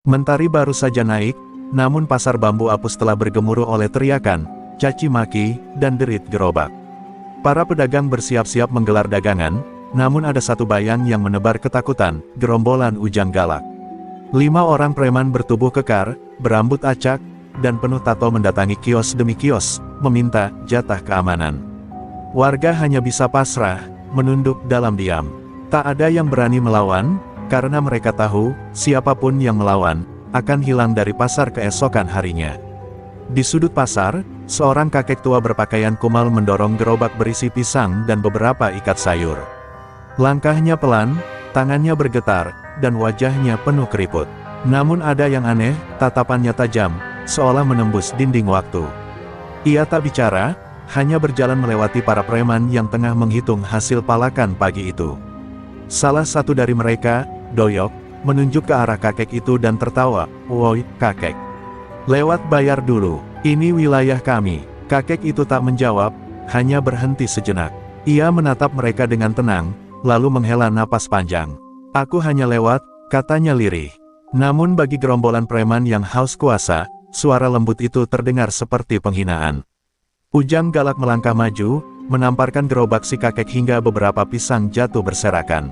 Mentari baru saja naik, namun pasar bambu apus telah bergemuruh oleh teriakan, caci maki, dan derit gerobak. Para pedagang bersiap-siap menggelar dagangan, namun ada satu bayang yang menebar ketakutan, gerombolan Ujang Galak. 5 orang preman bertubuh kekar, berambut acak, dan penuh tato mendatangi kios demi kios, meminta jatah keamanan. Warga hanya bisa pasrah, menunduk dalam diam. Tak ada yang berani melawan, karena mereka tahu, siapapun yang melawan, akan hilang dari pasar keesokan harinya. Di sudut pasar, seorang kakek tua berpakaian kumal mendorong gerobak berisi pisang dan beberapa ikat sayur. Langkahnya pelan, tangannya bergetar, dan wajahnya penuh keriput. Namun ada yang aneh, tatapannya tajam, seolah menembus dinding waktu. Ia tak bicara, hanya berjalan melewati para preman yang tengah menghitung hasil palakan pagi itu. Salah satu dari mereka, Doyok, menunjuk ke arah kakek itu dan tertawa, "Woi, kakek. Lewat bayar dulu, ini wilayah kami." Kakek itu tak menjawab, hanya berhenti sejenak. Ia menatap mereka dengan tenang, lalu menghela napas panjang. "Aku hanya lewat," katanya lirih. Namun bagi gerombolan preman yang haus kuasa, suara lembut itu terdengar seperti penghinaan. Ujang Galak melangkah maju, menamparkan gerobak si kakek hingga beberapa pisang jatuh berserakan.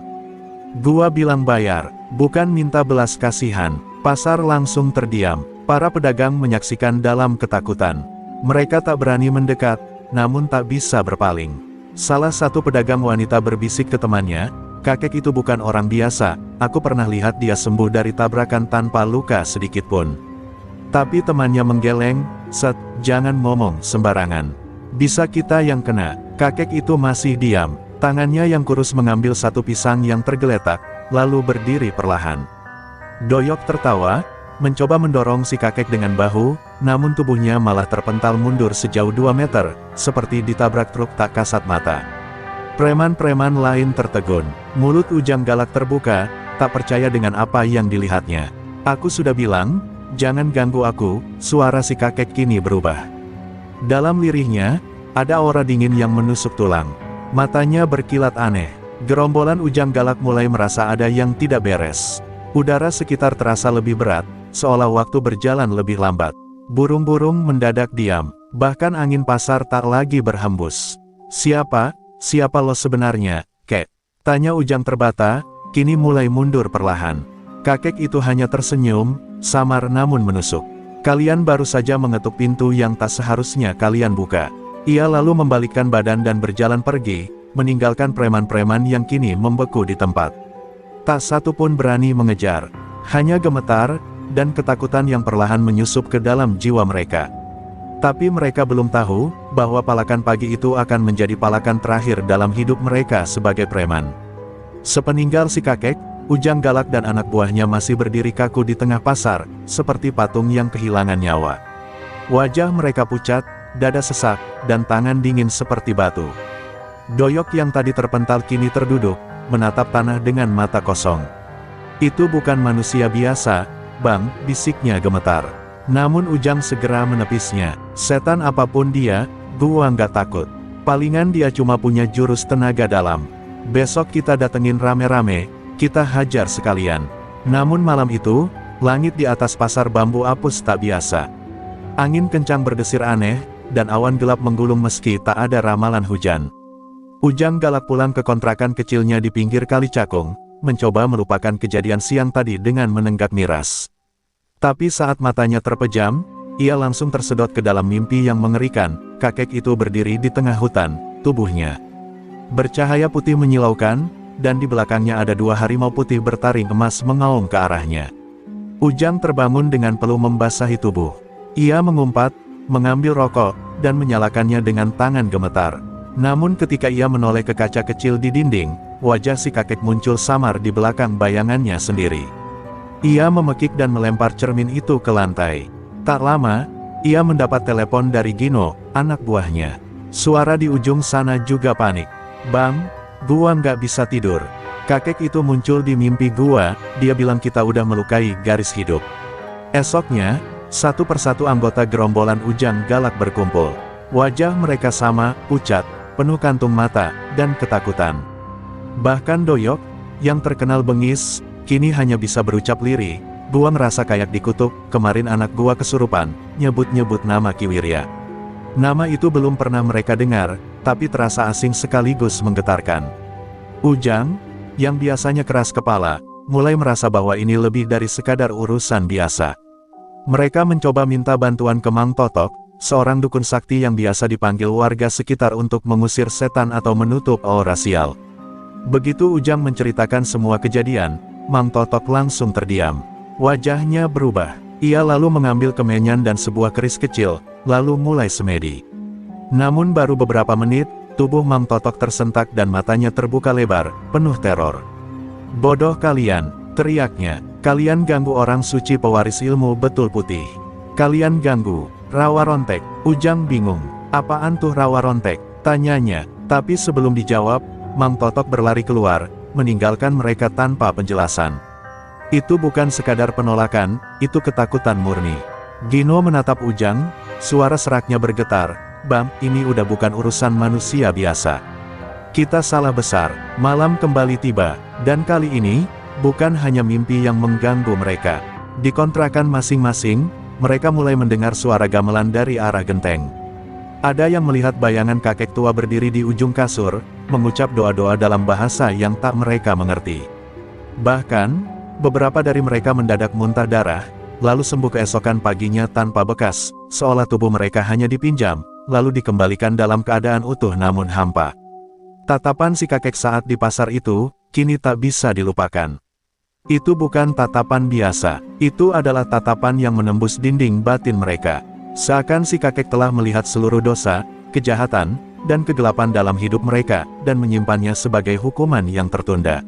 "Gua bilang bayar, bukan minta belas kasihan." Pasar langsung terdiam. Para pedagang menyaksikan dalam ketakutan. Mereka tak berani mendekat, namun tak bisa berpaling. Salah satu pedagang wanita berbisik ke temannya, "Kakek itu bukan orang biasa, aku pernah lihat dia sembuh dari tabrakan tanpa luka sedikit pun." Tapi temannya menggeleng, "Set, jangan ngomong sembarangan. Bisa kita yang kena." Kakek itu masih diam. Tangannya yang kurus mengambil satu pisang yang tergeletak, lalu berdiri perlahan. Doyok tertawa, mencoba mendorong si kakek dengan bahu, namun tubuhnya malah terpental mundur sejauh 2 meter, seperti ditabrak truk tak kasat mata. Preman-preman lain tertegun. Mulut Ujang Galak terbuka, tak percaya dengan apa yang dilihatnya. "Aku sudah bilang, jangan ganggu aku." Suara si kakek kini berubah. Dalam lirihnya, ada aura dingin yang menusuk tulang. Matanya berkilat aneh. Gerombolan Ujang Galak mulai merasa ada yang tidak beres. Udara sekitar terasa lebih berat, seolah waktu berjalan lebih lambat. Burung-burung mendadak diam, bahkan angin pasar tak lagi berhembus. Siapa lo sebenarnya, kek?" tanya Ujang terbata, kini mulai mundur perlahan. Kakek itu hanya tersenyum, samar namun menusuk. "Kalian baru saja mengetuk pintu yang tak seharusnya kalian buka." Ia lalu membalikkan badan dan berjalan pergi, meninggalkan preman-preman yang kini membeku di tempat. Tak satu pun berani mengejar, hanya gemetar, dan ketakutan yang perlahan menyusup ke dalam jiwa mereka. Tapi mereka belum tahu, bahwa palakan pagi itu akan menjadi palakan terakhir dalam hidup mereka sebagai preman. Sepeninggal si kakek, Ujang Galak dan anak buahnya masih berdiri kaku di tengah pasar, seperti patung yang kehilangan nyawa. Wajah mereka pucat, dada sesak, dan tangan dingin seperti batu. Doyok yang tadi terpental kini terduduk, menatap tanah dengan mata kosong. "Itu bukan manusia biasa, Bang," bisiknya gemetar. Namun Ujang segera menepisnya. "Setan apapun dia, gua nggak takut. Palingan dia cuma punya jurus tenaga dalam. Besok kita datengin rame-rame, kita hajar sekalian." Namun malam itu, langit di atas pasar bambu apus tak biasa. Angin kencang berdesir aneh, dan awan gelap menggulung meski tak ada ramalan hujan. Ujang Galak pulang ke kontrakan kecilnya di pinggir Kali Cakung, mencoba melupakan kejadian siang tadi dengan menenggak miras. Tapi saat matanya terpejam, ia langsung tersedot ke dalam mimpi yang mengerikan. Kakek itu berdiri di tengah hutan, tubuhnya bercahaya putih menyilaukan, dan di belakangnya ada 2 harimau putih bertaring emas mengaum ke arahnya. Ujang terbangun dengan peluh membasahi tubuh. Ia mengumpat, mengambil rokok, dan menyalakannya dengan tangan gemetar. Namun ketika ia menoleh ke kaca kecil di dinding, wajah si kakek muncul samar di belakang bayangannya sendiri. Ia memekik dan melempar cermin itu ke lantai. Tak lama, ia mendapat telepon dari Gino, anak buahnya. Suara di ujung sana juga panik. "Bang, gua nggak bisa tidur. Kakek itu muncul di mimpi gua, dia bilang kita udah melukai garis hidup." Esoknya, satu persatu anggota gerombolan Ujang Galak berkumpul. Wajah mereka sama, pucat, penuh kantung mata, dan ketakutan. Bahkan Doyok, yang terkenal bengis, kini hanya bisa berucap lirih, Gua ngerasa kayak dikutuk, kemarin anak gua kesurupan, nyebut-nyebut nama Ki Wirya. Nama itu belum pernah mereka dengar, tapi terasa asing sekaligus menggetarkan. Ujang, yang biasanya keras kepala, mulai merasa bahwa ini lebih dari sekadar urusan biasa. Mereka mencoba minta bantuan ke Mang Totok, seorang dukun sakti yang biasa dipanggil warga sekitar untuk mengusir setan atau menutup aura sial. Begitu Ujang menceritakan semua kejadian, Mang Totok langsung terdiam. Wajahnya berubah. Ia lalu mengambil kemenyan dan sebuah keris kecil, lalu mulai semedi. Namun baru beberapa menit, tubuh Mang Totok tersentak dan matanya terbuka lebar, penuh teror. "Bodoh kalian," teriaknya. "Kalian ganggu orang suci pewaris ilmu betul putih. Kalian ganggu Rawa Rontek." Ujang bingung. "Apaan tuh Rawa Rontek?" tanyanya. Tapi sebelum dijawab, Mang Totok berlari keluar, meninggalkan mereka tanpa penjelasan. Itu bukan sekadar penolakan, itu ketakutan murni. Gino menatap Ujang, suara seraknya bergetar. "Bam, ini udah bukan urusan manusia biasa. Kita salah besar." Malam kembali tiba, dan kali ini, bukan hanya mimpi yang mengganggu mereka. Di kontrakan masing-masing, mereka mulai mendengar suara gamelan dari arah genteng. Ada yang melihat bayangan kakek tua berdiri di ujung kasur, mengucap doa-doa dalam bahasa yang tak mereka mengerti. Bahkan, beberapa dari mereka mendadak muntah darah, lalu sembuh keesokan paginya tanpa bekas, seolah tubuh mereka hanya dipinjam, lalu dikembalikan dalam keadaan utuh namun hampa. Tatapan si kakek saat di pasar itu, kini tak bisa dilupakan. Itu bukan tatapan biasa, itu adalah tatapan yang menembus dinding batin mereka. Seakan si kakek telah melihat seluruh dosa, kejahatan, dan kegelapan dalam hidup mereka, dan menyimpannya sebagai hukuman yang tertunda.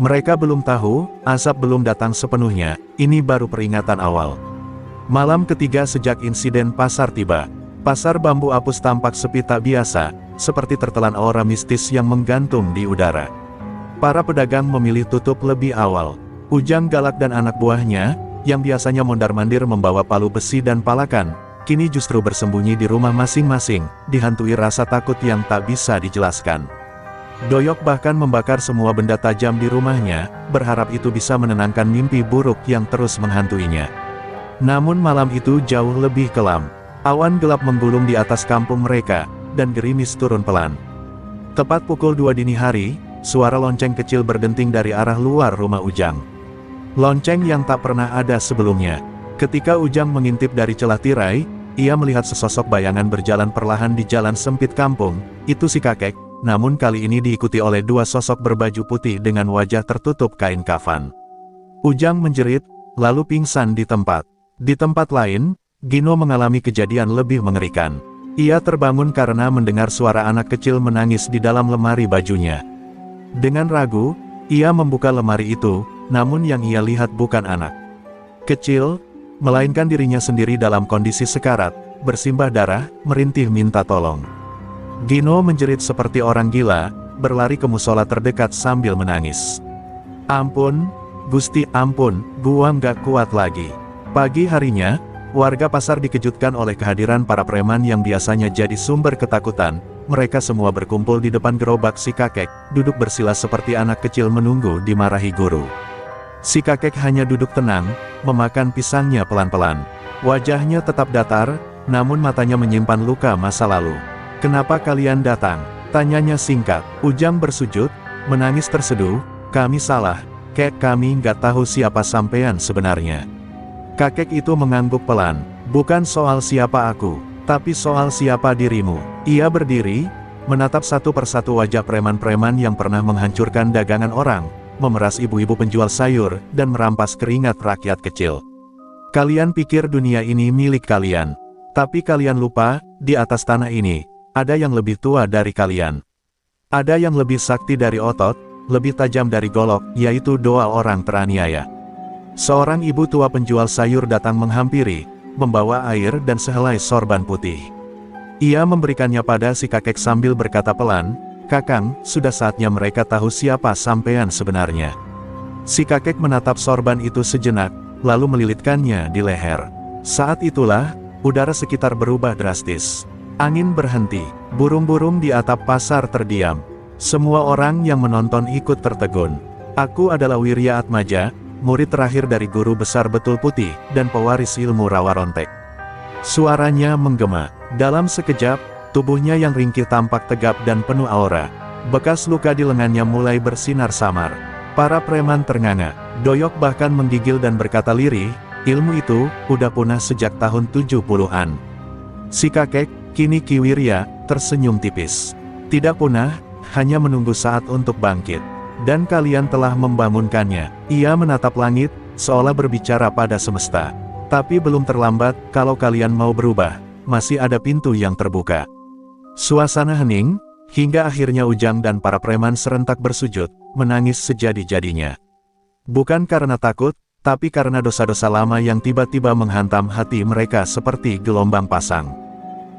Mereka belum tahu, azab belum datang sepenuhnya, ini baru peringatan awal. Malam ketiga sejak insiden pasar tiba. Pasar Bambu Apus tampak sepi tak biasa, seperti tertelan aura mistis yang menggantung di udara. Para pedagang memilih tutup lebih awal. Ujang Galak dan anak buahnya, yang biasanya mondar-mandir membawa palu besi dan palakan, kini justru bersembunyi di rumah masing-masing, dihantui rasa takut yang tak bisa dijelaskan. Doyok bahkan membakar semua benda tajam di rumahnya, berharap itu bisa menenangkan mimpi buruk yang terus menghantuinya. Namun malam itu jauh lebih kelam. Awan gelap menggulung di atas kampung mereka, dan gerimis turun pelan. Tepat pukul 2 dini hari, suara lonceng kecil berdenting dari arah luar rumah Ujang. Lonceng yang tak pernah ada sebelumnya. Ketika Ujang mengintip dari celah tirai, ia melihat sesosok bayangan berjalan perlahan di jalan sempit kampung. Itu si kakek. Namun kali ini diikuti oleh dua sosok berbaju putih dengan wajah tertutup kain kafan. Ujang menjerit, lalu pingsan di tempat. Di tempat lain, Gino mengalami kejadian lebih mengerikan. Ia terbangun karena mendengar suara anak kecil menangis di dalam lemari bajunya. Dengan ragu, ia membuka lemari itu, namun yang ia lihat bukan anak kecil, melainkan dirinya sendiri dalam kondisi sekarat, bersimbah darah, merintih minta tolong. Gino menjerit seperti orang gila, berlari ke musola terdekat sambil menangis. "Ampun, Gusti, ampun, gua nggak kuat lagi." Pagi harinya, warga pasar dikejutkan oleh kehadiran para preman yang biasanya jadi sumber ketakutan. Mereka semua berkumpul di depan gerobak si kakek, duduk bersila seperti anak kecil menunggu dimarahi guru. Si kakek hanya duduk tenang, memakan pisangnya pelan-pelan. Wajahnya tetap datar, namun matanya menyimpan luka masa lalu. "Kenapa kalian datang?" tanyanya singkat. Ujang bersujud, menangis terseduh, "Kami salah, kek, kami nggak tahu siapa sampean sebenarnya." Kakek itu mengangguk pelan, "Bukan soal siapa aku, tapi soal siapa dirimu." Ia berdiri, menatap satu persatu wajah preman-preman yang pernah menghancurkan dagangan orang, memeras ibu-ibu penjual sayur, dan merampas keringat rakyat kecil. "Kalian pikir dunia ini milik kalian, tapi kalian lupa, di atas tanah ini, ada yang lebih tua dari kalian. Ada yang lebih sakti dari otot, lebih tajam dari golok, yaitu doa orang teraniaya." Seorang ibu tua penjual sayur datang menghampiri, membawa air dan sehelai sorban putih. Ia memberikannya pada si kakek sambil berkata pelan, "Kakang, sudah saatnya mereka tahu siapa sampean sebenarnya." Si kakek menatap sorban itu sejenak, lalu melilitkannya di leher. Saat itulah, udara sekitar berubah drastis. Angin berhenti, burung-burung di atap pasar terdiam. Semua orang yang menonton ikut tertegun. "Aku adalah Wirya Atmaja, murid terakhir dari guru besar Betul Putih, dan pewaris ilmu Rawa Rontek. Suaranya menggema. Dalam sekejap, tubuhnya yang ringkih tampak tegap dan penuh aura. Bekas luka di lengannya mulai bersinar samar. Para preman ternganga, doyok bahkan menggigil dan berkata lirih, ilmu itu udah punah sejak tahun 70-an. Si kakek, kini Ki Wirya, tersenyum tipis. Tidak punah, hanya menunggu saat untuk bangkit. Dan kalian telah membangunkannya. Ia menatap langit, seolah berbicara pada semesta. Tapi belum terlambat, kalau kalian mau berubah, masih ada pintu yang terbuka. Suasana hening, hingga akhirnya Ujang dan para preman serentak bersujud, menangis sejadi-jadinya. Bukan karena takut, tapi karena dosa-dosa lama yang tiba-tiba menghantam hati mereka seperti gelombang pasang.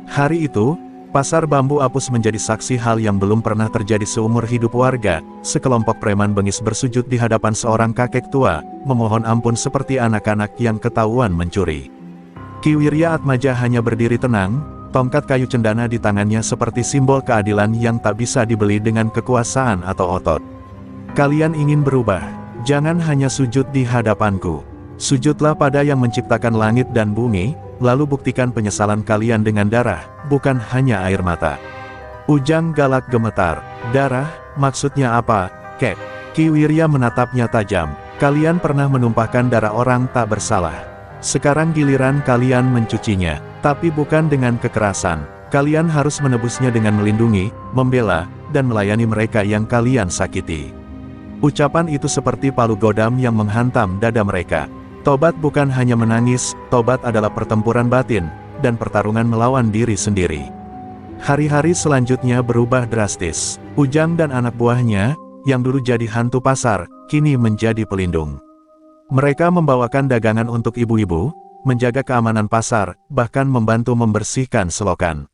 Hari itu, Pasar Bambu Apus menjadi saksi hal yang belum pernah terjadi seumur hidup warga. Sekelompok preman bengis bersujud di hadapan seorang kakek tua, memohon ampun seperti anak-anak yang ketahuan mencuri. Ki Wirya Atmaja hanya berdiri tenang, tongkat kayu cendana di tangannya seperti simbol keadilan yang tak bisa dibeli dengan kekuasaan atau otot. Kalian ingin berubah, jangan hanya sujud di hadapanku. Sujudlah pada yang menciptakan langit dan bumi, lalu buktikan penyesalan kalian dengan darah, bukan hanya air mata. Ujang galak gemetar. Darah, maksudnya apa, kek? Ki Wirya menatapnya tajam. Kalian pernah menumpahkan darah orang tak bersalah. Sekarang giliran kalian mencucinya, tapi bukan dengan kekerasan. Kalian harus menebusnya dengan melindungi, membela, dan melayani mereka yang kalian sakiti. Ucapan itu seperti palu godam yang menghantam dada mereka. Tobat bukan hanya menangis, tobat adalah pertempuran batin, dan pertarungan melawan diri sendiri. Hari-hari selanjutnya berubah drastis. Ujang dan anak buahnya, yang dulu jadi hantu pasar, kini menjadi pelindung. Mereka membawakan dagangan untuk ibu-ibu, menjaga keamanan pasar, bahkan membantu membersihkan selokan.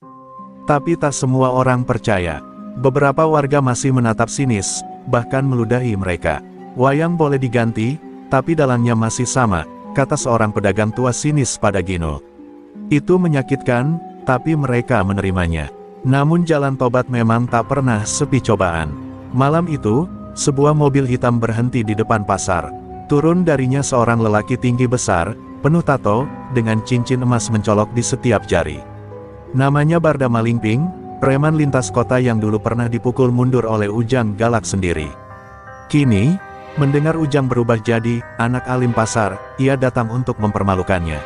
Tapi tak semua orang percaya. Beberapa warga masih menatap sinis, bahkan meludahi mereka. Wayang boleh diganti, tapi dalangnya masih sama, kata seorang pedagang tua sinis pada Gino. Itu menyakitkan, tapi mereka menerimanya. Namun jalan tobat memang tak pernah sepi cobaan. Malam itu, sebuah mobil hitam berhenti di depan pasar. Turun darinya seorang lelaki tinggi besar, penuh tato, dengan cincin emas mencolok di setiap jari. Namanya Barda Malingping, preman lintas kota yang dulu pernah dipukul mundur oleh Ujang galak sendiri. Kini, mendengar Ujang berubah jadi anak alim pasar, ia datang untuk mempermalukannya.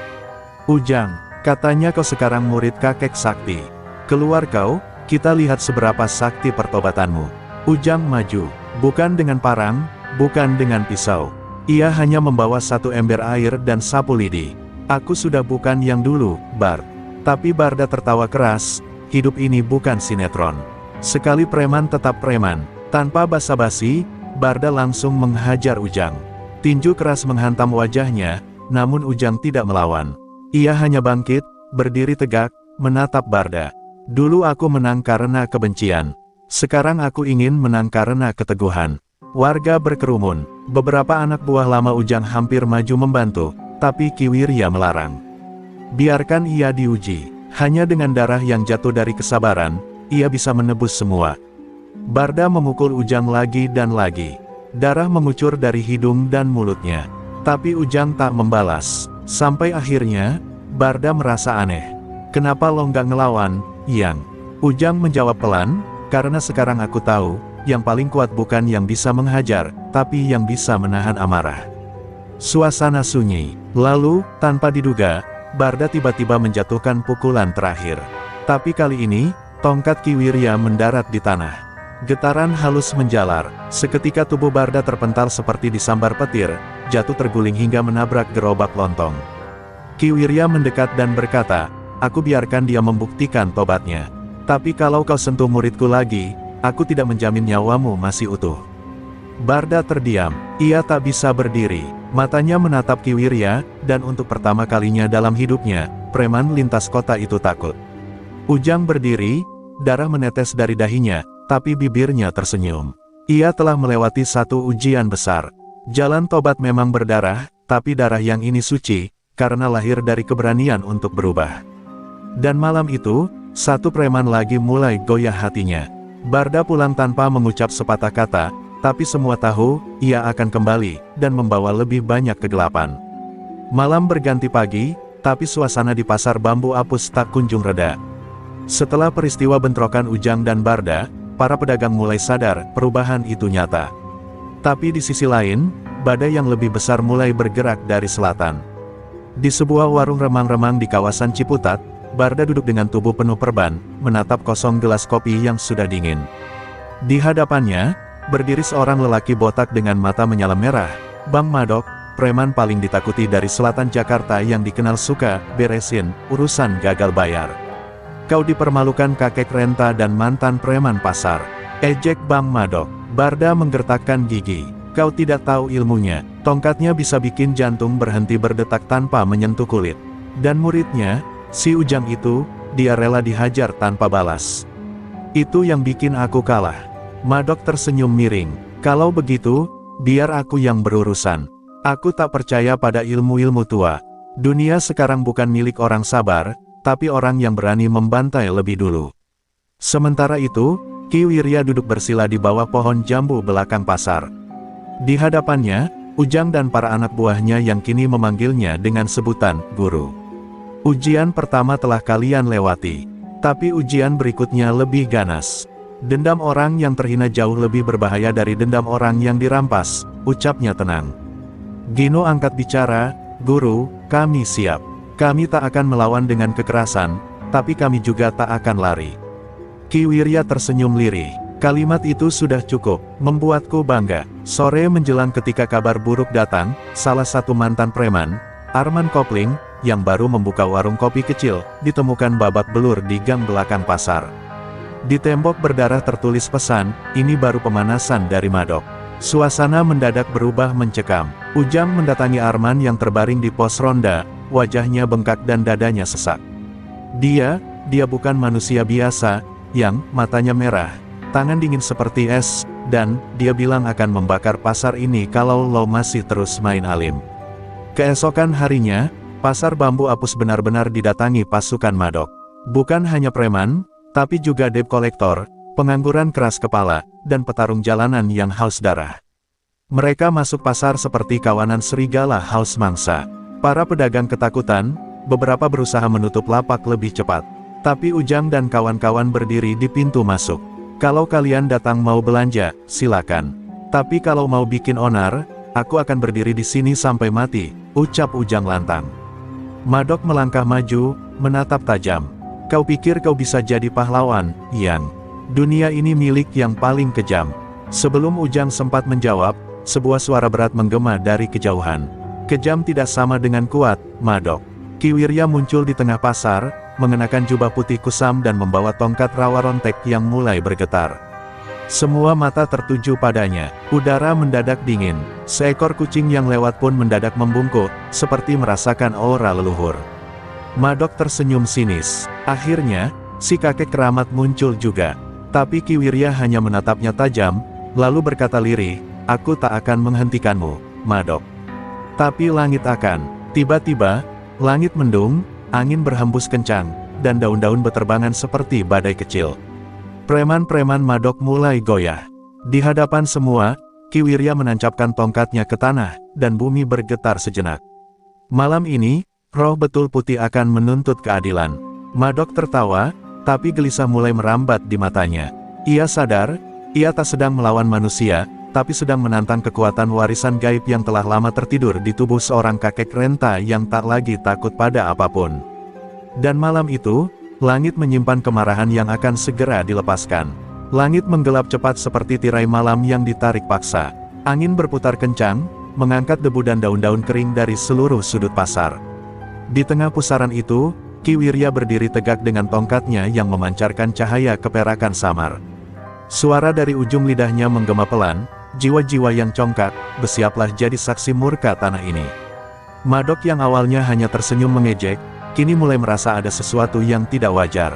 Ujang, katanya kau sekarang murid kakek sakti. Keluar kau, kita lihat seberapa sakti pertobatanmu. Ujang maju, bukan dengan parang, bukan dengan pisau. Ia hanya membawa satu ember air dan sapu lidi. Aku sudah bukan yang dulu, Bard. Tapi Barda tertawa keras, hidup ini bukan sinetron. Sekali preman tetap preman. Tanpa basa-basi, Barda langsung menghajar Ujang. Tinju keras menghantam wajahnya, namun Ujang tidak melawan. Ia hanya bangkit, berdiri tegak, menatap Barda. Dulu aku menang karena kebencian. Sekarang aku ingin menang karena keteguhan. Warga berkerumun. Beberapa anak buah lama Ujang hampir maju membantu, tapi Ki Wirya melarang. Biarkan ia diuji. Hanya dengan darah yang jatuh dari kesabaran, ia bisa menebus semua. Barda memukul Ujang lagi dan lagi. Darah mengucur dari hidung dan mulutnya. Tapi Ujang tak membalas. Sampai akhirnya, Barda merasa aneh. Kenapa lo nggak ngelawan, Yang? Ujang menjawab pelan, karena sekarang aku tahu, yang paling kuat bukan yang bisa menghajar, tapi yang bisa menahan amarah. Suasana sunyi. Lalu, tanpa diduga, Barda tiba-tiba menjatuhkan pukulan terakhir. Tapi kali ini, tongkat Ki Wirya mendarat di tanah. Getaran halus menjalar, seketika tubuh Barda terpental seperti disambar petir, jatuh terguling hingga menabrak gerobak lontong. Ki Wirya mendekat dan berkata, aku biarkan dia membuktikan tobatnya. Tapi kalau kau sentuh muridku lagi, aku tidak menjamin nyawamu masih utuh. Barda terdiam, ia tak bisa berdiri, matanya menatap Ki Wirya, dan untuk pertama kalinya dalam hidupnya, preman lintas kota itu takut. Ujang berdiri, darah menetes dari dahinya, tapi bibirnya tersenyum. Ia telah melewati satu ujian besar. Jalan tobat memang berdarah, tapi darah yang ini suci, karena lahir dari keberanian untuk berubah. Dan malam itu, satu preman lagi mulai goyah hatinya. Barda pulang tanpa mengucap sepatah kata, Tapi semua tahu, ia akan kembali, dan membawa lebih banyak kegelapan. Malam berganti pagi, tapi suasana di pasar bambu apus tak kunjung reda. Setelah peristiwa bentrokan Ujang dan Barda, para pedagang mulai sadar, perubahan itu nyata. Tapi di sisi lain, badai yang lebih besar mulai bergerak dari selatan. Di sebuah warung remang-remang di kawasan Ciputat, Barda duduk dengan tubuh penuh perban, menatap kosong gelas kopi yang sudah dingin. Di hadapannya, berdiri seorang lelaki botak dengan mata menyala merah, Bang Madok, preman paling ditakuti dari selatan Jakarta yang dikenal suka beresin urusan gagal bayar. Kau dipermalukan kakek renta dan mantan preman pasar, ejek Bang Madok. Barda menggertakkan gigi. Kau tidak tahu ilmunya, tongkatnya bisa bikin jantung berhenti berdetak tanpa menyentuh kulit. Dan muridnya, si Ujang itu, dia rela dihajar tanpa balas. Itu yang bikin aku kalah. Madok tersenyum miring. Kalau begitu, biar aku yang berurusan. Aku tak percaya pada ilmu-ilmu tua. Dunia sekarang bukan milik orang sabar, tapi orang yang berani membantai lebih dulu. Sementara itu, Ki Wirya duduk bersila di bawah pohon jambu belakang pasar. Di hadapannya, Ujang dan para anak buahnya yang kini memanggilnya dengan sebutan guru. Ujian pertama telah kalian lewati, tapi ujian berikutnya lebih ganas. Dendam orang yang terhina jauh lebih berbahaya dari dendam orang yang dirampas, ucapnya tenang. Gino angkat bicara, Guru, kami siap. Kami tak akan melawan dengan kekerasan, tapi kami juga tak akan lari. Ki Wirya tersenyum lirih. Kalimat itu sudah cukup, membuatku bangga. Sore menjelang ketika kabar buruk datang, salah satu mantan preman, Arman Kopling, yang baru membuka warung kopi kecil, ditemukan babak belur di gang belakang pasar. Di tembok berdarah tertulis pesan, ini baru pemanasan dari Madok. Suasana mendadak berubah mencekam. Ujang mendatangi Arman yang terbaring di pos ronda, wajahnya bengkak dan dadanya sesak. Dia bukan manusia biasa, yang matanya merah, tangan dingin seperti es, dan dia bilang akan membakar pasar ini kalau lo masih terus main alim. Keesokan harinya, pasar bambu apus benar-benar didatangi pasukan Madok. Bukan hanya preman, tapi juga debt kolektor, pengangguran keras kepala, dan petarung jalanan yang haus darah. Mereka masuk pasar seperti kawanan serigala haus mangsa. Para pedagang ketakutan, beberapa berusaha menutup lapak lebih cepat. Tapi Ujang dan kawan-kawan berdiri di pintu masuk. Kalau kalian datang mau belanja, silakan. Tapi kalau mau bikin onar, aku akan berdiri di sini sampai mati, ucap Ujang lantang. Madok melangkah maju, menatap tajam. Kau pikir kau bisa jadi pahlawan, Yang? Dunia ini milik yang paling kejam. Sebelum Ujang sempat menjawab, sebuah suara berat menggema dari kejauhan. Kejam tidak sama dengan kuat, Madok. Ki Wirya muncul di tengah pasar, mengenakan jubah putih kusam dan membawa tongkat rawa rontek yang mulai bergetar. Semua mata tertuju padanya. Udara mendadak dingin. Seekor kucing yang lewat pun mendadak membungkuk, seperti merasakan aura leluhur. Madok tersenyum sinis. Akhirnya, si kakek keramat muncul juga. Tapi Ki Wirya hanya menatapnya tajam, lalu berkata lirih, aku tak akan menghentikanmu, Madok. Tapi langit akan. Tiba-tiba, langit mendung, angin berhembus kencang, dan daun-daun beterbangan seperti badai kecil. Preman-preman Madok mulai goyah. Di hadapan semua, Ki Wirya menancapkan tongkatnya ke tanah, dan bumi bergetar sejenak. Malam ini, roh betul putih akan menuntut keadilan. Madok tertawa, tapi gelisah mulai merambat di matanya. Ia sadar, ia tak sedang melawan manusia, tapi sedang menantang kekuatan warisan gaib yang telah lama tertidur di tubuh seorang kakek renta yang tak lagi takut pada apapun. Dan malam itu, langit menyimpan kemarahan yang akan segera dilepaskan. Langit menggelap cepat seperti tirai malam yang ditarik paksa. Angin berputar kencang, mengangkat debu dan daun-daun kering dari seluruh sudut pasar. Di tengah pusaran itu, Ki Wirya berdiri tegak dengan tongkatnya yang memancarkan cahaya keperakan samar. Suara dari ujung lidahnya menggema pelan, jiwa-jiwa yang congkak, bersiaplah jadi saksi murka tanah ini. Madok yang awalnya hanya tersenyum mengejek, kini mulai merasa ada sesuatu yang tidak wajar.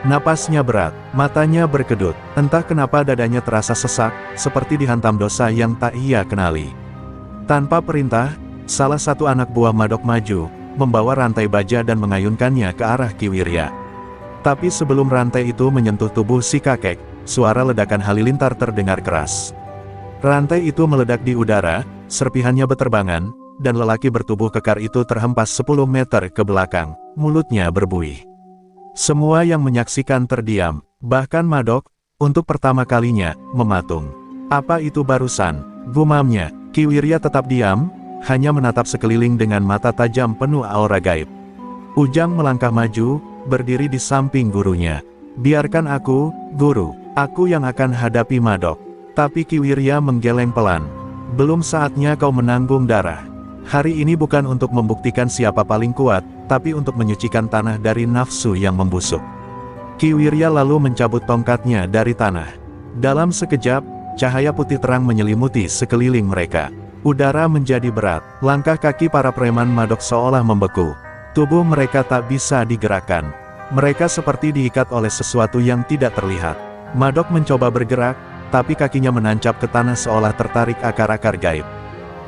Napasnya berat, matanya berkedut, entah kenapa dadanya terasa sesak, seperti dihantam dosa yang tak ia kenali. Tanpa perintah, salah satu anak buah Madok maju, membawa rantai baja dan mengayunkannya ke arah Ki Wirya. Tapi sebelum rantai itu menyentuh tubuh si kakek, suara ledakan halilintar terdengar keras. Rantai itu meledak di udara, serpihannya beterbangan, dan lelaki bertubuh kekar itu terhempas 10 meter ke belakang, mulutnya berbuih. Semua yang menyaksikan terdiam, bahkan Madok, untuk pertama kalinya, mematung. Apa itu barusan? Gumamnya. Ki Wirya tetap diam, hanya menatap sekeliling dengan mata tajam penuh aura gaib. Ujang melangkah maju, berdiri di samping gurunya. Biarkan aku, guru, aku yang akan hadapi Madok. Tapi Ki Wirya menggeleng pelan. Belum saatnya kau menanggung darah. Hari ini bukan untuk membuktikan siapa paling kuat, tapi untuk menyucikan tanah dari nafsu yang membusuk. Ki Wirya lalu mencabut tongkatnya dari tanah. Dalam sekejap, cahaya putih terang menyelimuti sekeliling mereka. Udara menjadi berat, langkah kaki para preman Madok seolah membeku. Tubuh mereka tak bisa digerakkan. Mereka seperti diikat oleh sesuatu yang tidak terlihat. Madok mencoba bergerak, tapi kakinya menancap ke tanah seolah tertarik akar-akar gaib.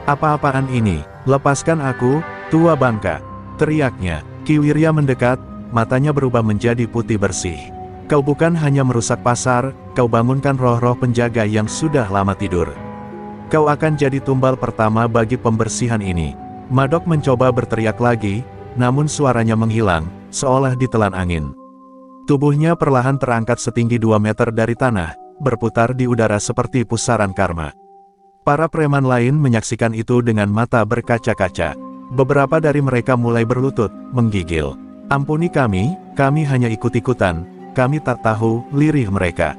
Apa-apaan ini? Lepaskan aku, tua bangka! Teriaknya. Ki Wirya mendekat, matanya berubah menjadi putih bersih. Kau bukan hanya merusak pasar, kau bangunkan roh-roh penjaga yang sudah lama tidur. Kau akan jadi tumbal pertama bagi pembersihan ini. Madok mencoba berteriak lagi, namun suaranya menghilang, seolah ditelan angin. Tubuhnya perlahan terangkat setinggi 2 meter dari tanah, berputar di udara seperti pusaran karma. Para preman lain menyaksikan itu dengan mata berkaca-kaca. Beberapa dari mereka mulai berlutut, menggigil. Ampuni kami hanya ikut-ikutan, kami tak tahu lirih mereka.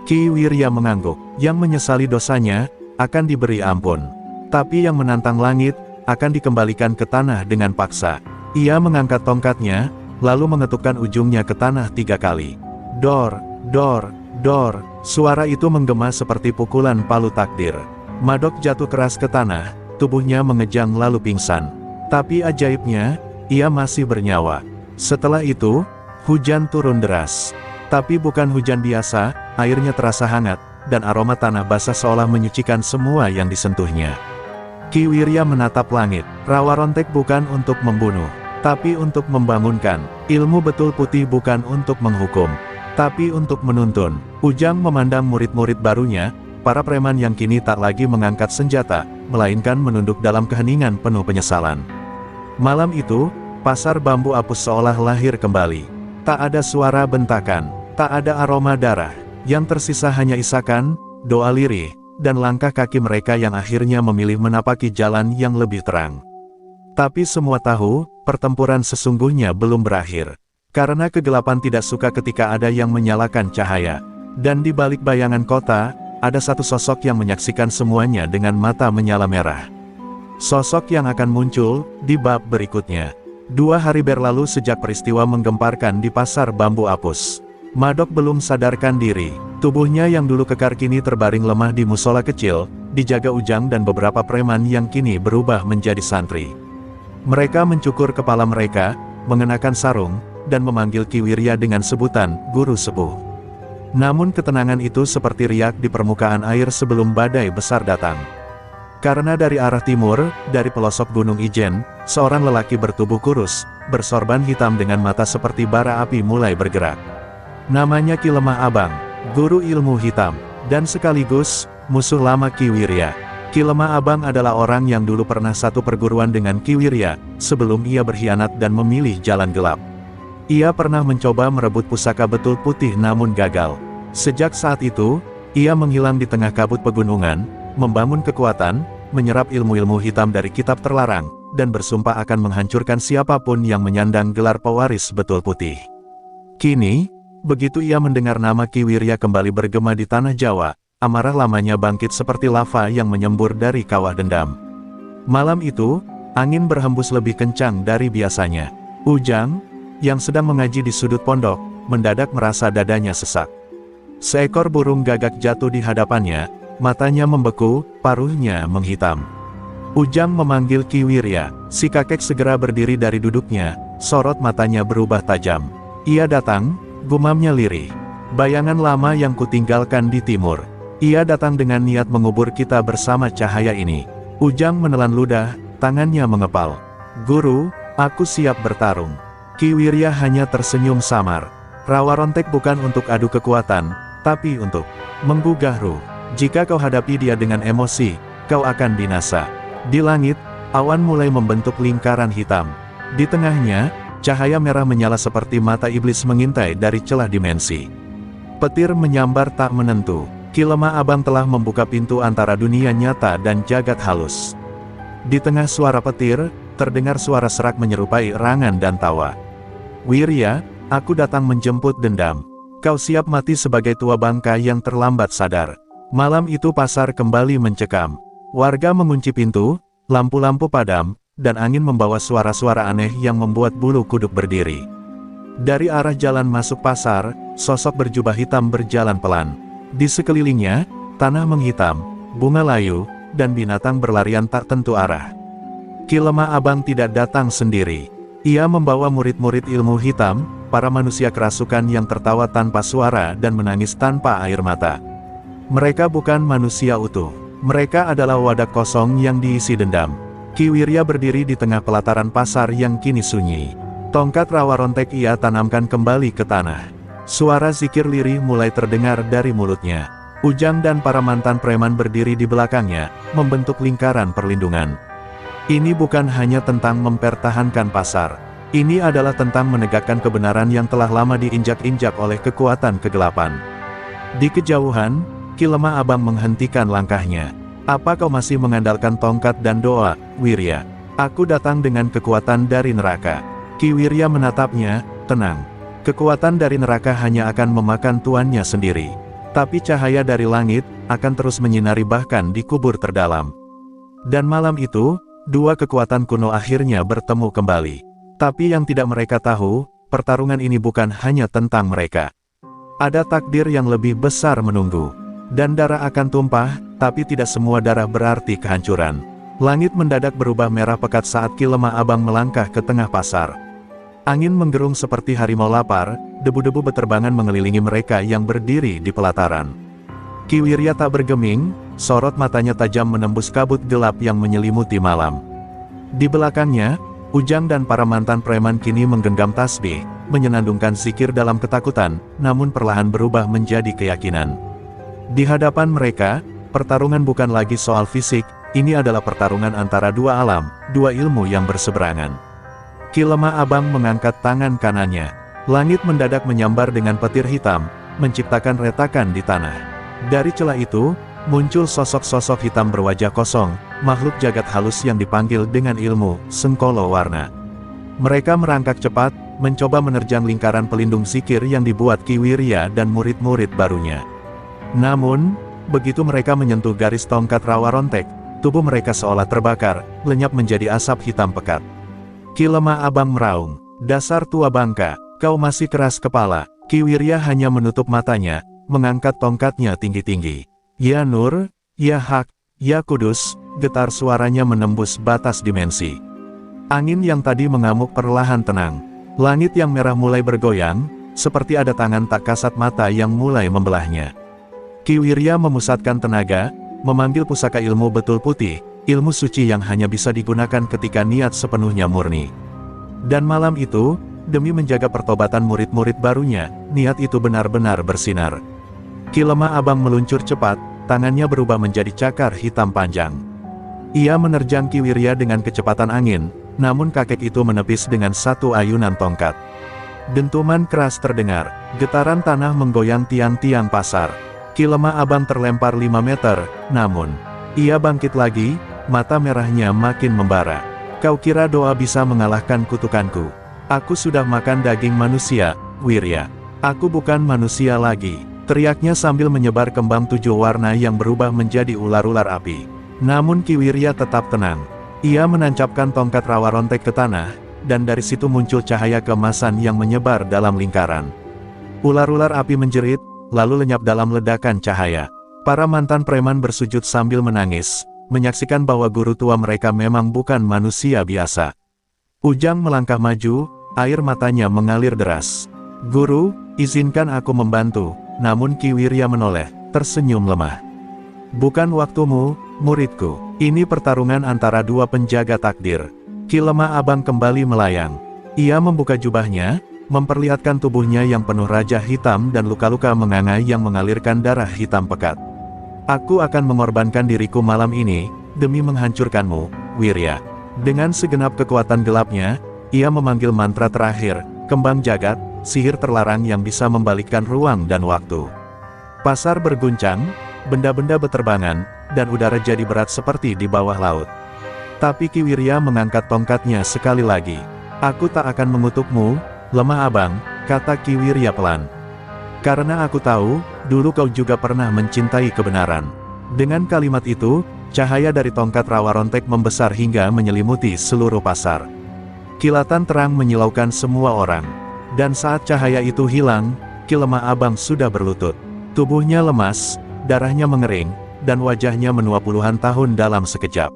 Ki Wirya mengangguk, yang menyesali dosanya, akan diberi ampun. Tapi yang menantang langit, akan dikembalikan ke tanah dengan paksa. Ia mengangkat tongkatnya, lalu mengetukkan ujungnya ke tanah 3 kali. Dor, dor, dor, suara itu menggema seperti pukulan palu takdir. Madok jatuh keras ke tanah, tubuhnya mengejang lalu pingsan. Tapi ajaibnya, ia masih bernyawa. Setelah itu, hujan turun deras. Tapi bukan hujan biasa, airnya terasa hangat, dan aroma tanah basah seolah menyucikan semua yang disentuhnya. Ki Wirya menatap langit. Rawa Rontek bukan untuk membunuh, tapi untuk membangunkan. Ilmu betul putih bukan untuk menghukum, tapi untuk menuntun. Ujang memandang murid-murid barunya, para preman yang kini tak lagi mengangkat senjata, melainkan menunduk dalam keheningan penuh penyesalan. Malam itu, pasar bambu apus seolah lahir kembali. Tak ada suara bentakan, tak ada aroma darah. Yang tersisa hanya isakan, doa lirih, dan langkah kaki mereka yang akhirnya memilih menapaki jalan yang lebih terang. Tapi semua tahu, pertempuran sesungguhnya belum berakhir. Karena kegelapan tidak suka ketika ada yang menyalakan cahaya. Dan di balik bayangan kota, ada satu sosok yang menyaksikan semuanya dengan mata menyala merah. Sosok yang akan muncul di bab berikutnya. 2 hari berlalu sejak peristiwa menggemparkan di pasar bambu apus. Madok belum sadarkan diri. Tubuhnya yang dulu kekar kini terbaring lemah di musola kecil, dijaga Ujang dan beberapa preman yang kini berubah menjadi santri. Mereka mencukur kepala mereka, mengenakan sarung, dan memanggil Ki Wirya dengan sebutan guru sepuh. Namun ketenangan itu seperti riak di permukaan air sebelum badai besar datang. Karena dari arah timur, dari pelosok Gunung Ijen, seorang lelaki bertubuh kurus, bersorban hitam dengan mata seperti bara api mulai bergerak. Namanya Ki Lemah Abang, guru ilmu hitam, dan sekaligus, musuh lama Ki Wirya. Ki Lemah Abang adalah orang yang dulu pernah satu perguruan dengan Ki Wirya, sebelum ia berkhianat dan memilih jalan gelap. Ia pernah mencoba merebut pusaka betul putih namun gagal. Sejak saat itu, ia menghilang di tengah kabut pegunungan, membangun kekuatan, menyerap ilmu-ilmu hitam dari kitab terlarang, dan bersumpah akan menghancurkan siapapun yang menyandang gelar pewaris betul putih. Kini, begitu ia mendengar nama Ki Wirya kembali bergema di tanah Jawa, amarah lamanya bangkit seperti lava yang menyembur dari kawah dendam. Malam itu, angin berhembus lebih kencang dari biasanya. Ujang, yang sedang mengaji di sudut pondok, mendadak merasa dadanya sesak. Seekor burung gagak jatuh di hadapannya, matanya membeku, paruhnya menghitam. Ujang memanggil Ki Wirya, si kakek segera berdiri dari duduknya, sorot matanya berubah tajam. Ia datang, gumamnya lirih. Bayangan lama yang kutinggalkan di timur. Ia datang dengan niat mengubur kita bersama cahaya ini. Ujang menelan ludah, tangannya mengepal. Guru, aku siap bertarung. Ki Wirya hanya tersenyum samar. Rawa Rontek bukan untuk adu kekuatan, tapi untuk menggugah ruh. Jika kau hadapi dia dengan emosi, kau akan binasa. Di langit, awan mulai membentuk lingkaran hitam. Di tengahnya, cahaya merah menyala seperti mata iblis mengintai dari celah dimensi. Petir menyambar tak menentu. Ki Lemah Abang telah membuka pintu antara dunia nyata dan jagat halus. Di tengah suara petir, terdengar suara serak menyerupai erangan dan tawa. Wirya, aku datang menjemput dendam. Kau siap mati sebagai tua bangka yang terlambat sadar. Malam itu pasar kembali mencekam. Warga mengunci pintu, lampu-lampu padam, dan angin membawa suara-suara aneh yang membuat bulu kuduk berdiri. Dari arah jalan masuk pasar, sosok berjubah hitam berjalan pelan. Di sekelilingnya, tanah menghitam, bunga layu, dan binatang berlarian tak tentu arah. Ki Lemah Abang tidak datang sendiri. Ia membawa murid-murid ilmu hitam, para manusia kerasukan yang tertawa tanpa suara dan menangis tanpa air mata. Mereka bukan manusia utuh. Mereka adalah wadah kosong yang diisi dendam. Ki Wirya berdiri di tengah pelataran pasar yang kini sunyi. Tongkat rawa rontek ia tanamkan kembali ke tanah. Suara zikir lirih mulai terdengar dari mulutnya. Ujang dan para mantan preman berdiri di belakangnya, membentuk lingkaran perlindungan. Ini bukan hanya tentang mempertahankan pasar. Ini adalah tentang menegakkan kebenaran yang telah lama diinjak-injak oleh kekuatan kegelapan. Di kejauhan, Ki Lemah Abang menghentikan langkahnya. Apa kau masih mengandalkan tongkat dan doa, Wirya? Aku datang dengan kekuatan dari neraka. Ki Wirya menatapnya, tenang. Kekuatan dari neraka hanya akan memakan tuannya sendiri. Tapi cahaya dari langit, akan terus menyinari bahkan di kubur terdalam. Dan malam itu, dua kekuatan kuno akhirnya bertemu kembali. Tapi yang tidak mereka tahu, pertarungan ini bukan hanya tentang mereka. Ada takdir yang lebih besar menunggu. Dan darah akan tumpah, tapi tidak semua darah berarti kehancuran. Langit mendadak berubah merah pekat saat Ki Lemah Abang melangkah ke tengah pasar. Angin menggerung seperti harimau lapar, debu-debu beterbangan mengelilingi mereka yang berdiri di pelataran. Ki Wirya tak bergeming, sorot matanya tajam menembus kabut gelap yang menyelimuti malam. Di belakangnya, Ujang dan para mantan preman kini menggenggam tasbih, menyenandungkan zikir dalam ketakutan, namun perlahan berubah menjadi keyakinan. Di hadapan mereka, pertarungan bukan lagi soal fisik, ini adalah pertarungan antara dua alam, dua ilmu yang berseberangan. Ki Lemah Abang mengangkat tangan kanannya. Langit mendadak menyambar dengan petir hitam, menciptakan retakan di tanah. Dari celah itu, muncul sosok-sosok hitam berwajah kosong, makhluk jagat halus yang dipanggil dengan ilmu Sengkolo Warna. Mereka merangkak cepat, mencoba menerjang lingkaran pelindung zikir yang dibuat Ki Wirya dan murid-murid barunya. Namun, begitu mereka menyentuh garis tongkat rawa rontek, tubuh mereka seolah terbakar, lenyap menjadi asap hitam pekat. Ki Lemah Abang meraung, dasar tua bangka, kau masih keras kepala. Ki Wirya hanya menutup matanya, mengangkat tongkatnya tinggi-tinggi. Ya Nur, ya Hak, ya Kudus, getar suaranya menembus batas dimensi. Angin yang tadi mengamuk perlahan tenang. Langit yang merah mulai bergoyang, seperti ada tangan tak kasat mata yang mulai membelahnya. Ki Wirya memusatkan tenaga, memanggil pusaka ilmu betul putih, ilmu suci yang hanya bisa digunakan ketika niat sepenuhnya murni. Dan malam itu, demi menjaga pertobatan murid-murid barunya, niat itu benar-benar bersinar. Ki Lemah Abang meluncur cepat, tangannya berubah menjadi cakar hitam panjang. Ia menerjang Ki Wirya dengan kecepatan angin, namun kakek itu menepis dengan satu ayunan tongkat. Dentuman keras terdengar, getaran tanah menggoyang tiang-tiang pasar. Ki Lemah Abang terlempar 5 meter, namun, ia bangkit lagi, mata merahnya makin membara. Kau kira doa bisa mengalahkan kutukanku? Aku sudah makan daging manusia, Wirya. Aku bukan manusia lagi, teriaknya sambil menyebar kembang 7 warna yang berubah menjadi ular-ular api. Namun Ki Wirya tetap tenang. Ia menancapkan tongkat rawa rontek ke tanah, dan dari situ muncul cahaya keemasan yang menyebar dalam lingkaran. Ular-ular api menjerit, lalu lenyap dalam ledakan cahaya. Para mantan preman bersujud sambil menangis, menyaksikan bahwa guru tua mereka memang bukan manusia biasa. Ujang melangkah maju, air matanya mengalir deras. Guru, izinkan aku membantu, namun Ki Wirya menoleh, tersenyum lemah. Bukan waktumu, muridku, ini pertarungan antara dua penjaga takdir. Ki Lemah Abang kembali melayang. Ia membuka jubahnya, memperlihatkan tubuhnya yang penuh raja hitam dan luka-luka menganga yang mengalirkan darah hitam pekat. Aku akan mengorbankan diriku malam ini, demi menghancurkanmu, Wirya. Dengan segenap kekuatan gelapnya, ia memanggil mantra terakhir, kembang jagat, sihir terlarang yang bisa membalikkan ruang dan waktu. Pasar berguncang, benda-benda beterbangan, dan udara jadi berat seperti di bawah laut. Tapi Ki Wirya mengangkat tongkatnya sekali lagi. Aku tak akan mengutukmu, lemah abang, kata Ki Wirya pelan. Karena aku tahu, dulu kau juga pernah mencintai kebenaran. Dengan kalimat itu, cahaya dari tongkat rawa rontek membesar hingga menyelimuti seluruh pasar. Kilatan terang menyilaukan semua orang. Dan saat cahaya itu hilang, Ki lemah abang sudah berlutut. Tubuhnya lemas, darahnya mengering, dan wajahnya menua puluhan tahun dalam sekejap.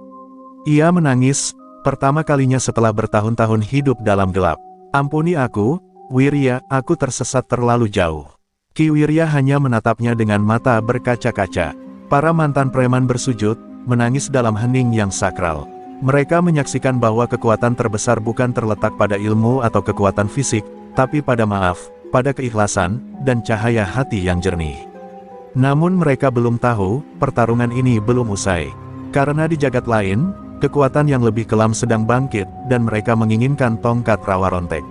Ia menangis, pertama kalinya setelah bertahun-tahun hidup dalam gelap. Ampuni aku, Wirya, aku tersesat terlalu jauh. Ki Wirya hanya menatapnya dengan mata berkaca-kaca. Para mantan preman bersujud, menangis dalam hening yang sakral. Mereka menyaksikan bahwa kekuatan terbesar bukan terletak pada ilmu atau kekuatan fisik, tapi pada maaf, pada keikhlasan, dan cahaya hati yang jernih. Namun mereka belum tahu, pertarungan ini belum usai. Karena di jagat lain, kekuatan yang lebih kelam sedang bangkit, dan mereka menginginkan tongkat rawa rontek.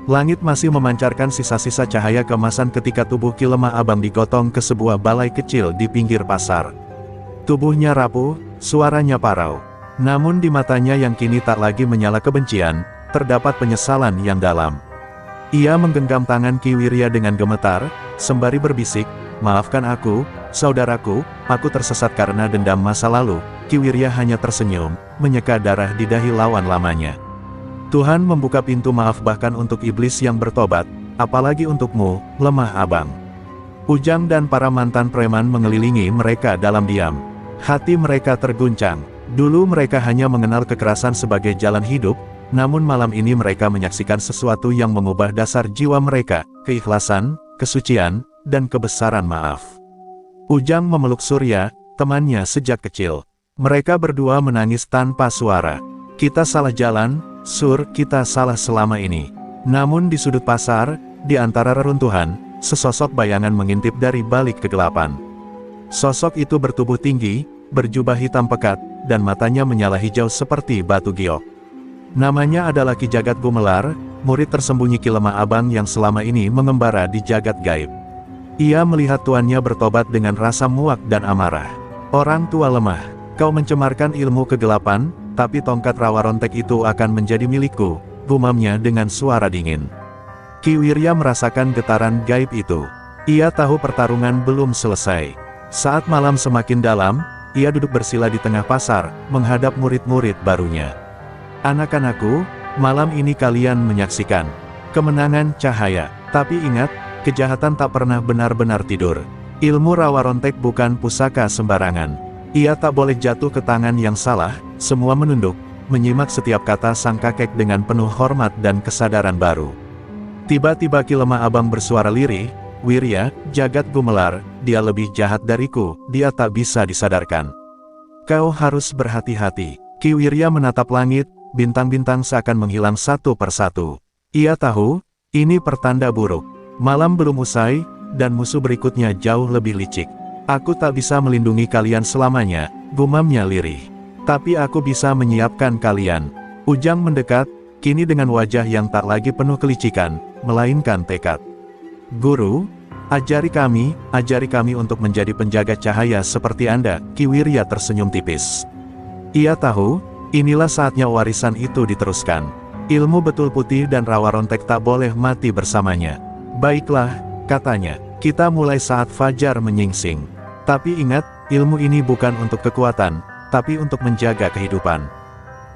Langit masih memancarkan sisa-sisa cahaya keemasan ketika tubuh Ki lemah abang digotong ke sebuah balai kecil di pinggir pasar. Tubuhnya rapuh, suaranya parau. Namun di matanya yang kini tak lagi menyala kebencian, terdapat penyesalan yang dalam. Ia menggenggam tangan Ki Wirya dengan gemetar, sembari berbisik, maafkan aku, saudaraku, aku tersesat karena dendam masa lalu. Ki Wirya hanya tersenyum, menyeka darah di dahi lawan lamanya. Tuhan membuka pintu maaf bahkan untuk iblis yang bertobat, apalagi untukmu, lemah abang. Ujang dan para mantan preman mengelilingi mereka dalam diam. Hati mereka terguncang. Dulu mereka hanya mengenal kekerasan sebagai jalan hidup, namun malam ini mereka menyaksikan sesuatu yang mengubah dasar jiwa mereka, keikhlasan, kesucian, dan kebesaran maaf. Ujang memeluk Surya, temannya sejak kecil. Mereka berdua menangis tanpa suara. Kita salah jalan, Sur, kita salah selama ini. Namun di sudut pasar, di antara reruntuhan, sesosok bayangan mengintip dari balik kegelapan. Sosok itu bertubuh tinggi, berjubah hitam pekat, dan matanya menyala hijau seperti batu giok. Namanya adalah Ki Jagat Gumelar, murid tersembunyi Ki lemah abang yang selama ini mengembara di jagat gaib. Ia melihat tuannya bertobat dengan rasa muak dan amarah. Orang tua lemah, kau mencemarkan ilmu kegelapan, tapi tongkat rawa rontek itu akan menjadi milikku, gumamnya dengan suara dingin. Ki Wirya merasakan getaran gaib itu. Ia tahu pertarungan belum selesai. Saat malam semakin dalam, ia duduk bersila di tengah pasar, menghadap murid-murid barunya. Anak-anakku, malam ini kalian menyaksikan kemenangan cahaya. Tapi ingat, kejahatan tak pernah benar-benar tidur. Ilmu rawa rontek bukan pusaka sembarangan. Ia tak boleh jatuh ke tangan yang salah. Semua menunduk, menyimak setiap kata sang kakek dengan penuh hormat dan kesadaran baru. Tiba-tiba Ki lemah abang bersuara lirih, Wirya, Jagat Gumelar, dia lebih jahat dariku, dia tak bisa disadarkan. Kau harus berhati-hati. Ki Wirya menatap langit, bintang-bintang seakan menghilang satu persatu. Ia tahu, ini pertanda buruk. Malam belum usai, dan musuh berikutnya jauh lebih licik. Aku tak bisa melindungi kalian selamanya, gumamnya lirih. Tapi aku bisa menyiapkan kalian. Ujang mendekat, kini dengan wajah yang tak lagi penuh kelicikan, melainkan tekad. Guru, ajari kami untuk menjadi penjaga cahaya seperti Anda. Ki Wirya tersenyum tipis. Ia tahu, inilah saatnya warisan itu diteruskan. Ilmu betul putih dan rawa rontek tak boleh mati bersamanya. Baiklah, katanya, kita mulai saat fajar menyingsing. Tapi ingat, ilmu ini bukan untuk kekuatan, tapi untuk menjaga kehidupan.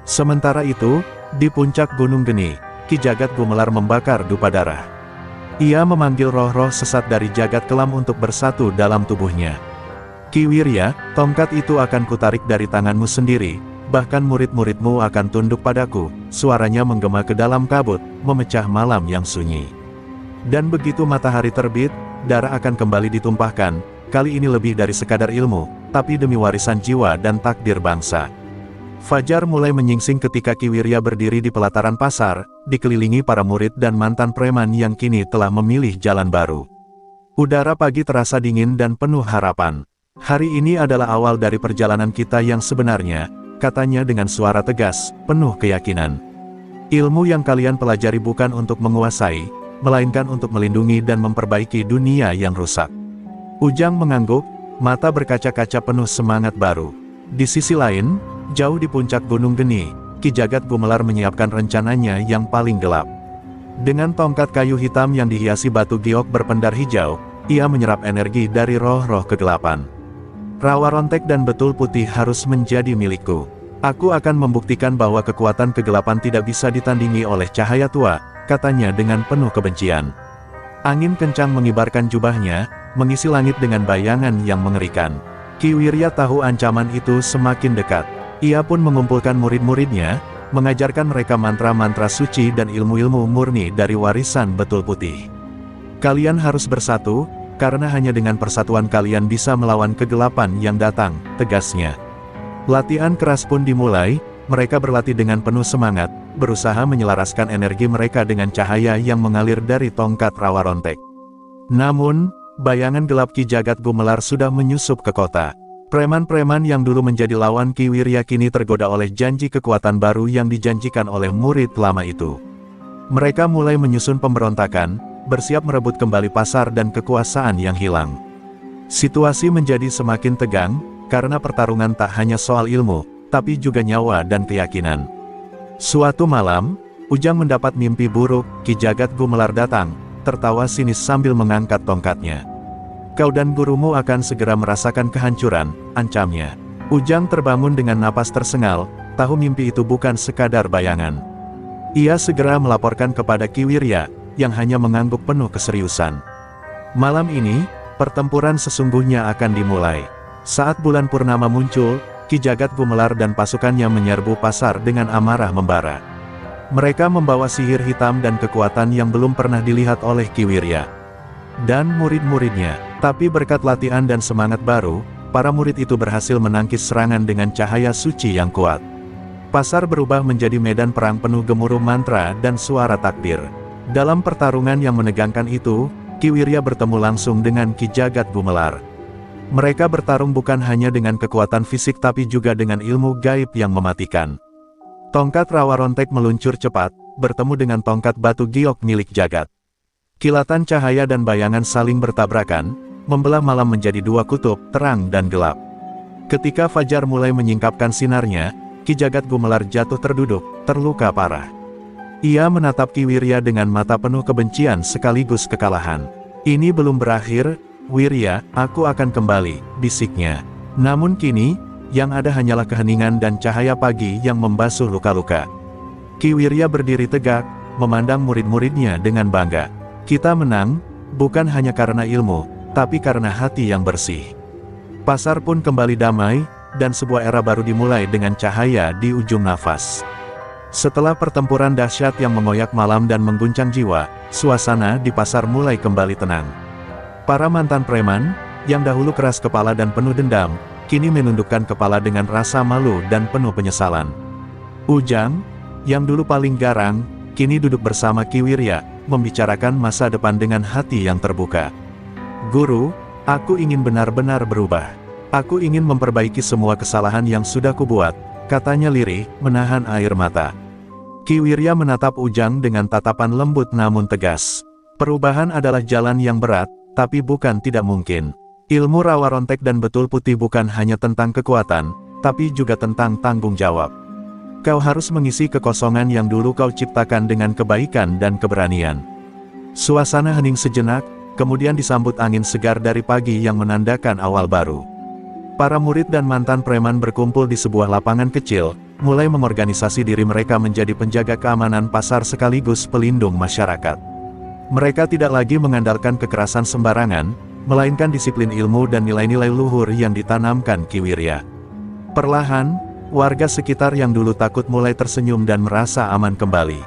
Sementara itu, di puncak Gunung Geni, Ki Jagat Gumelar membakar dupa darah. Ia memanggil roh-roh sesat dari jagat kelam untuk bersatu dalam tubuhnya. Ki Wirya, tongkat itu akan kutarik dari tanganmu sendiri, bahkan murid-muridmu akan tunduk padaku. Suaranya menggema ke dalam kabut, memecah malam yang sunyi. Dan begitu matahari terbit, darah akan kembali ditumpahkan, kali ini lebih dari sekadar ilmu, tapi demi warisan jiwa dan takdir bangsa. Fajar mulai menyingsing ketika Ki Wirya berdiri di pelataran pasar, dikelilingi para murid dan mantan preman yang kini telah memilih jalan baru. Udara pagi terasa dingin dan penuh harapan. Hari ini adalah awal dari perjalanan kita yang sebenarnya, katanya dengan suara tegas, penuh keyakinan. Ilmu yang kalian pelajari bukan untuk menguasai, melainkan untuk melindungi dan memperbaiki dunia yang rusak. Ujang mengangguk, mata berkaca-kaca penuh semangat baru. Di sisi lain, jauh di puncak Gunung Geni, Ki Jagat Gumelar menyiapkan rencananya yang paling gelap. Dengan tongkat kayu hitam yang dihiasi batu giok berpendar hijau, ia menyerap energi dari roh-roh kegelapan. Rawa Rontek dan Betul Putih harus menjadi milikku. Aku akan membuktikan bahwa kekuatan kegelapan tidak bisa ditandingi oleh cahaya tua, katanya dengan penuh kebencian. Angin kencang mengibarkan jubahnya, mengisi langit dengan bayangan yang mengerikan. Ki Wirya tahu ancaman itu semakin dekat. Ia pun mengumpulkan murid-muridnya, mengajarkan mereka mantra-mantra suci dan ilmu-ilmu murni dari warisan Betul Putih. Kalian harus bersatu, karena hanya dengan persatuan kalian bisa melawan kegelapan yang datang, tegasnya. Latihan keras pun dimulai, mereka berlatih dengan penuh semangat, berusaha menyelaraskan energi mereka dengan cahaya yang mengalir dari tongkat Rawa Rontek. Namun, bayangan gelap Ki Jagat Gumelar sudah menyusup ke kota. Preman-preman yang dulu menjadi lawan Ki Wirya kini tergoda oleh janji kekuatan baru yang dijanjikan oleh murid lama itu. Mereka mulai menyusun pemberontakan, bersiap merebut kembali pasar dan kekuasaan yang hilang. Situasi menjadi semakin tegang, karena pertarungan tak hanya soal ilmu, tapi juga nyawa dan keyakinan. Suatu malam, Ujang mendapat mimpi buruk. Ki Jagat Gumelar datang, tertawa sinis sambil mengangkat tongkatnya. Kau dan gurumu akan segera merasakan kehancuran, ancamnya. Ujang terbangun dengan napas tersengal, tahu mimpi itu bukan sekadar bayangan. Ia segera melaporkan kepada Ki Wirya, yang hanya mengangguk penuh keseriusan. Malam ini, pertempuran sesungguhnya akan dimulai. Saat bulan purnama muncul, Ki Jagat Gumelar dan pasukannya menyerbu pasar dengan amarah membara. Mereka membawa sihir hitam dan kekuatan yang belum pernah dilihat oleh Ki Wirya dan murid-muridnya. Tapi berkat latihan dan semangat baru, para murid itu berhasil menangkis serangan dengan cahaya suci yang kuat. Pasar berubah menjadi medan perang penuh gemuruh mantra dan suara takbir. Dalam pertarungan yang menegangkan itu, Ki Wirya bertemu langsung dengan Ki Jagat Gumelar. Mereka bertarung bukan hanya dengan kekuatan fisik tapi juga dengan ilmu gaib yang mematikan. Tongkat Rawa Rontek meluncur cepat, bertemu dengan tongkat batu giok milik Jagat. Kilatan cahaya dan bayangan saling bertabrakan, membelah malam menjadi dua kutub, terang dan gelap. Ketika fajar mulai menyingkapkan sinarnya, Ki Jagat Gumelar jatuh terduduk, terluka parah. Ia menatap Ki Wirya dengan mata penuh kebencian sekaligus kekalahan. Ini belum berakhir, Wirya, aku akan kembali, bisiknya. Namun kini, yang ada hanyalah keheningan dan cahaya pagi yang membasuh luka-luka. Ki Wirya berdiri tegak, memandang murid-muridnya dengan bangga. Kita menang, bukan hanya karena ilmu, tapi karena hati yang bersih. Pasar pun kembali damai, dan sebuah era baru dimulai dengan cahaya di ujung nafas. Setelah pertempuran dahsyat yang mengoyak malam dan mengguncang jiwa, suasana di pasar mulai kembali tenang. Para mantan preman, yang dahulu keras kepala dan penuh dendam, kini menundukkan kepala dengan rasa malu dan penuh penyesalan. Ujang, yang dulu paling garang, kini duduk bersama Ki Wirya, membicarakan masa depan dengan hati yang terbuka. Guru, aku ingin benar-benar berubah. Aku ingin memperbaiki semua kesalahan yang sudah kubuat, katanya lirih, menahan air mata. Ki Wirya menatap Ujang dengan tatapan lembut namun tegas. Perubahan adalah jalan yang berat, tapi bukan tidak mungkin. Ilmu Rawa Rontek dan Betul Putih bukan hanya tentang kekuatan, tapi juga tentang tanggung jawab. Kau harus mengisi kekosongan yang dulu kau ciptakan dengan kebaikan dan keberanian. Suasana hening sejenak, kemudian disambut angin segar dari pagi yang menandakan awal baru. Para murid dan mantan preman berkumpul di sebuah lapangan kecil, mulai mengorganisasi diri mereka menjadi penjaga keamanan pasar sekaligus pelindung masyarakat. Mereka tidak lagi mengandalkan kekerasan sembarangan, melainkan disiplin ilmu dan nilai-nilai luhur yang ditanamkan Ki Wirya. Perlahan, warga sekitar yang dulu takut mulai tersenyum dan merasa aman kembali.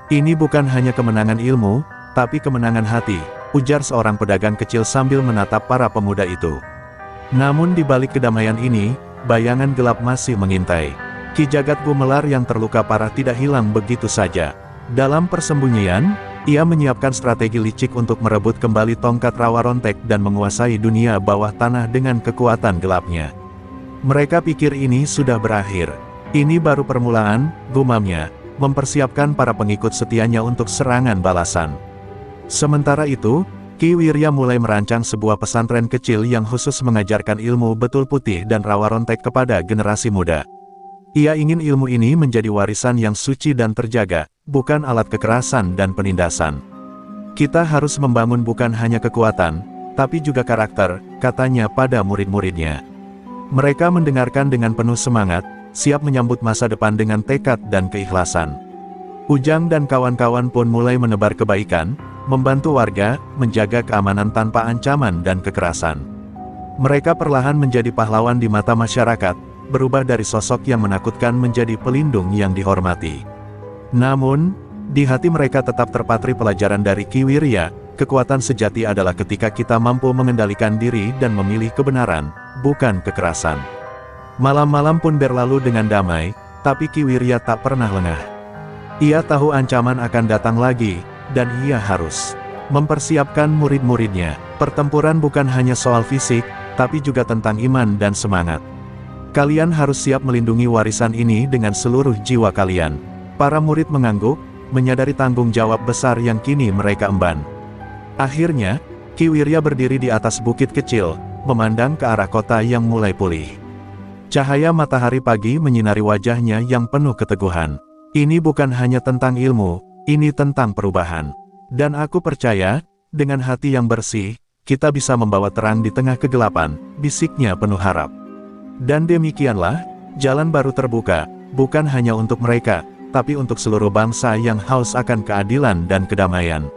Ini bukan hanya kemenangan ilmu, tapi kemenangan hati, ujar seorang pedagang kecil sambil menatap para pemuda itu. Namun di balik kedamaian ini, bayangan gelap masih mengintai. Ki Jagat Gumelar yang terluka parah tidak hilang begitu saja. Dalam persembunyian, Ia menyiapkan strategi licik untuk merebut kembali tongkat Rawa Rontek dan menguasai dunia bawah tanah dengan kekuatan gelapnya. Mereka pikir ini sudah berakhir. Ini baru permulaan, gumamnya, mempersiapkan para pengikut setianya untuk serangan balasan. Sementara itu, Ki Wirya mulai merancang sebuah pesantren kecil yang khusus mengajarkan ilmu betul putih dan Rawa Rontek kepada generasi muda. Ia ingin ilmu ini menjadi warisan yang suci dan terjaga, bukan alat kekerasan dan penindasan. Kita harus membangun bukan hanya kekuatan, tapi juga karakter, katanya pada murid-muridnya. Mereka mendengarkan dengan penuh semangat, siap menyambut masa depan dengan tekad dan keikhlasan. Ujang dan kawan-kawan pun mulai menebar kebaikan, membantu warga, menjaga keamanan tanpa ancaman dan kekerasan. Mereka perlahan menjadi pahlawan di mata masyarakat, berubah dari sosok yang menakutkan menjadi pelindung yang dihormati. Namun, di hati mereka tetap terpatri pelajaran dari Ki Wirya, kekuatan sejati adalah ketika kita mampu mengendalikan diri dan memilih kebenaran, bukan kekerasan. Malam-malam pun berlalu dengan damai, tapi Ki Wirya tak pernah lengah. Ia tahu ancaman akan datang lagi, dan ia harus mempersiapkan murid-muridnya. Pertempuran bukan hanya soal fisik, tapi juga tentang iman dan semangat. Kalian harus siap melindungi warisan ini dengan seluruh jiwa kalian. Para murid mengangguk, menyadari tanggung jawab besar yang kini mereka emban. Akhirnya, Ki Wirya berdiri di atas bukit kecil, memandang ke arah kota yang mulai pulih. Cahaya matahari pagi menyinari wajahnya yang penuh keteguhan. Ini bukan hanya tentang ilmu, ini tentang perubahan. Dan aku percaya, dengan hati yang bersih, kita bisa membawa terang di tengah kegelapan, bisiknya penuh harap. Dan demikianlah, jalan baru terbuka, bukan hanya untuk mereka, tapi untuk seluruh bangsa yang haus akan keadilan dan kedamaian.